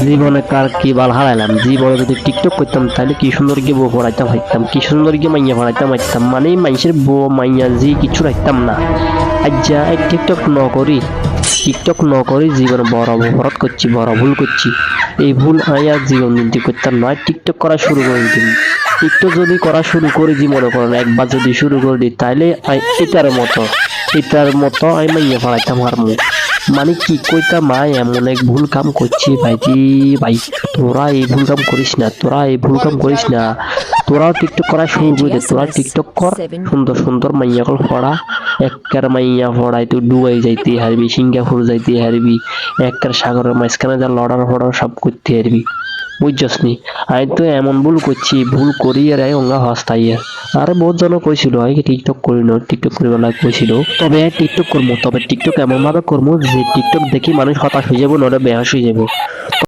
জীবনে কার কি বাল হারাইলাম, জীবনে যদি টিকটক করতাম তাহলে কি সুন্দর গিয়ে বউ পড়াইতাম হাইতাম, কি সুন্দর গিয়ে মাইয়া পড়াইতাম হাইতাম, মানে মানুষের বউ মাইয়া জি কিছু রাখতাম না। আজ যা এই টিকটক ন করি জীবনে বড় অপরাধ করছি, বড় ভুল করছি। এই ভুল আমি আর জীবন দিতে করতাম নয়, টিকটক করা শুরু করে দিন। টিকটক যদি করা শুরু করে দিই, মনে করেন একবার যদি শুরু করে দিই তাহলে এটার মতো আমি মাইয়া পড়াইতাম আর মুখ, মানে কি কইতা মা এমন এক ভুল কাম করছি ভাইজি। ভাই তোরা এই ভুল কাম করিস না, তোরাও টিকটক করা শুরু করে দে, তোরা টিকটক কর, সুন্দর সুন্দর মাইয়া কল পড়া, এককার মাইয়া পড়াই তুই ডুবাই যাইতে হারবি, সিঙ্গাপুর যাইতে হারবি, এককার সাগরের মাঝখানে যা লড়ার ফড়ার সব করতে হারবি, বুঝছস নি? আমি তো এমন ভুল করছি, ভুল করি আর অঙ্গা হস্তাইয়া। আরে বহুত জন কইছিল আমি টিকটক করি না, টিকটক করিবার লাগে কইছিল, তবে টিকটক করবো, তবে টিকটক এমন ভাবে করবো যে টিকটক দেখি মানুষ হতাশ হয়ে যাবো, নইলে বেহাস হয়ে যাবো।